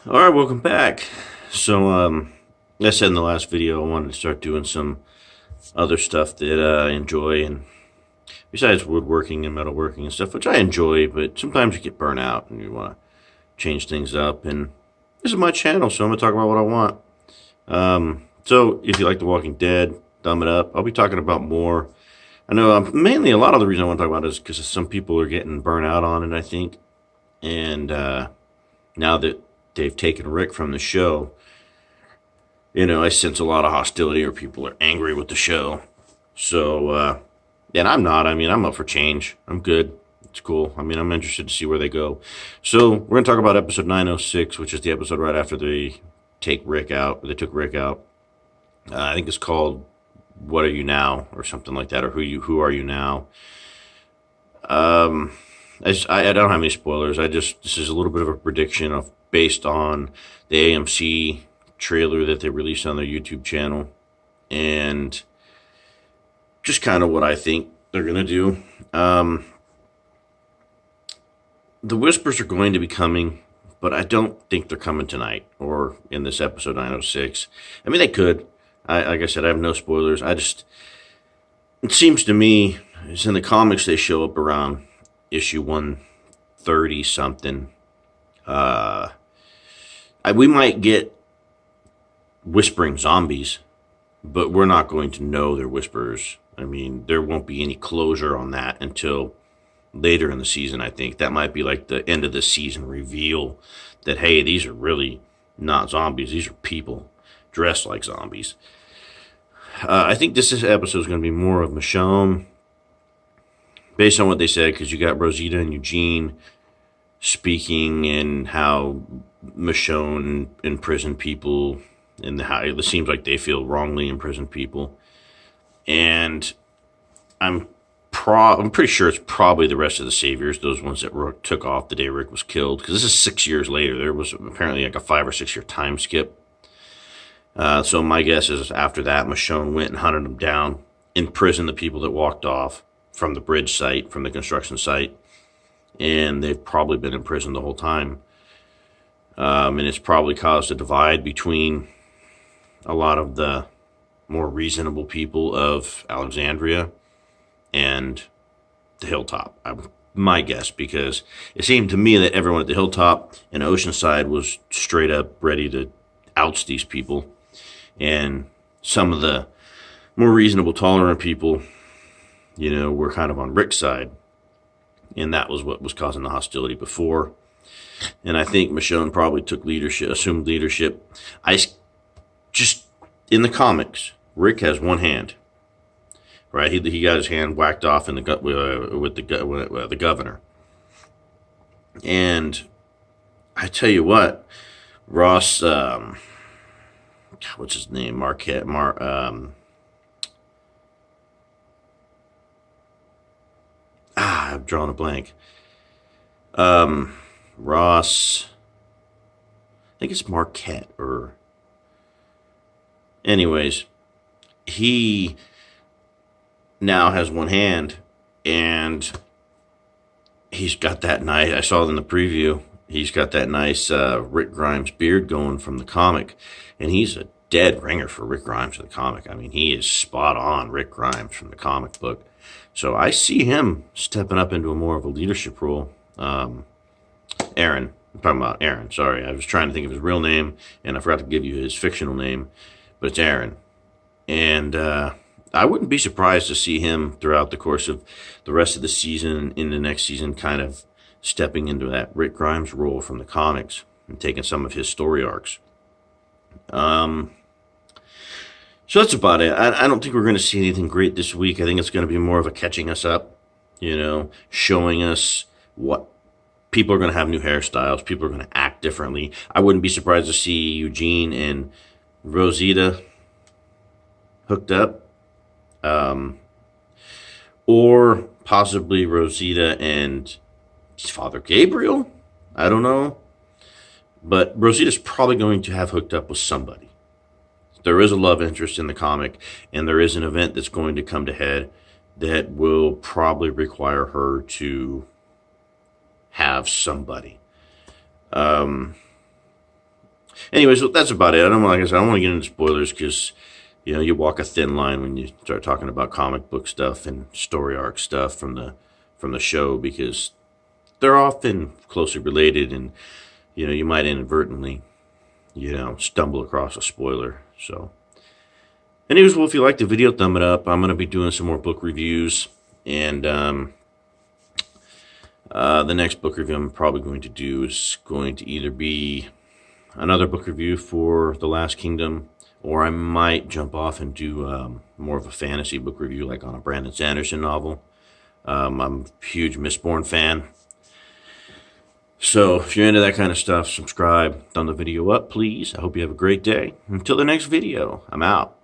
All right, welcome back. So, like I said in the last video, I wanted to start doing some other stuff that I enjoy, and besides woodworking and metalworking and stuff, which I enjoy, but sometimes you get burnt out and you want to change things up. And this is my channel, so I'm gonna talk about what I want. So, if you like The Walking Dead, thumb it up. I'll be talking about more. I know mainly a lot of the reason I want to talk about it is because some people are getting burnt out on it, I think, and now that they've taken Rick from the show, I sense a lot of hostility or people are angry with the show. So, and I'm not. I mean, I'm up for change. I'm good. It's cool. I mean, I'm interested to see where they go. So, we're going to talk about episode 906, which is the episode right after they take Rick out. They took Rick out. I think it's called "What Are You Now" or something like that, or Who Are You Now? I don't have any spoilers. This is a little bit of a prediction of based on the AMC trailer that they released on their YouTube channel, and just kind of what I think they're gonna do. The whispers are going to be coming, but I don't think they're coming tonight or in this episode 906. I mean, they could. Like I said, I have no spoilers. It seems to me, as in the comics, they show up around issue 130 something. We might get whispering zombies, but we're not going to know they're whisperers. I mean, there won't be any closure on that until later in the season, I think. That might be like the end of the season reveal that, hey, these are really not zombies. These are people dressed like zombies. I think this episode is going to be more of Michonne, based on what they said, because you got Rosita and Eugene speaking and how Michonne imprisoned people and how it seems like they feel wrongly imprisoned people. And I'm pretty sure it's probably the rest of the Saviors, those ones that took off the day Rick was killed, because this is 6 years later. There was apparently like a 5 or 6 year time skip. So my guess is after that, Michonne went and hunted them down, imprisoned the people that walked off from the bridge site, from the construction site, and they've probably been in prison the whole time. And it's probably caused a divide between a lot of the more reasonable people of Alexandria and the Hilltop. My guess, because it seemed to me that everyone at the Hilltop and Oceanside was straight up ready to oust these people. And some of the more reasonable, tolerant people, were kind of on Rick's side. And that was what was causing the hostility before. And I think Michonne probably assumed leadership. Just in the comics, Rick has one hand, right? He got his hand whacked off in the gut with the governor. And I tell you what, Ross, what's his name? I'm drawing a blank. Ross, I think it's Marquette, or anyways, he now has one hand, and he's got that nice, I saw it in the preview, he's got that nice Rick Grimes beard going from the comic, and he's a dead ringer for Rick Grimes in the comic. I mean, he is spot on Rick Grimes from the comic book. So I see him stepping up into a more of a leadership role. Aaron. I'm talking about Aaron. Sorry, I was trying to think of his real name, and I forgot to give you his fictional name, but it's Aaron. And I wouldn't be surprised to see him throughout the course of the rest of the season, in the next season, kind of stepping into that Rick Grimes role from the comics and taking some of his story arcs. So that's about it. I don't think we're going to see anything great this week. I think it's going to be more of a catching us up, showing us what people are going to have new hairstyles. People are going to act differently. I wouldn't be surprised to see Eugene and Rosita hooked up. Or possibly Rosita and Father Gabriel. I don't know. But Rosita's probably going to have hooked up with somebody. There is a love interest in the comic, and there is an event that's going to come to head that will probably require her to have somebody. anyways, that's about it. Like I said, I don't want to get into spoilers because, you know, you walk a thin line when you start talking about comic book stuff and story arc stuff from the show, because they're often closely related, and you know, you might inadvertently, you know, stumble across a spoiler. So, anyways, well, if you liked the video, thumb it up. I'm going to be doing some more book reviews, and the next book review I'm probably going to do is going to either be another book review for The Last Kingdom, or I might jump off and do more of a fantasy book review, like on a Brandon Sanderson novel. I'm a huge Mistborn fan. So if you're into that kind of stuff, subscribe, thumb the video up, please. I hope you have a great day. Until the next video, I'm out.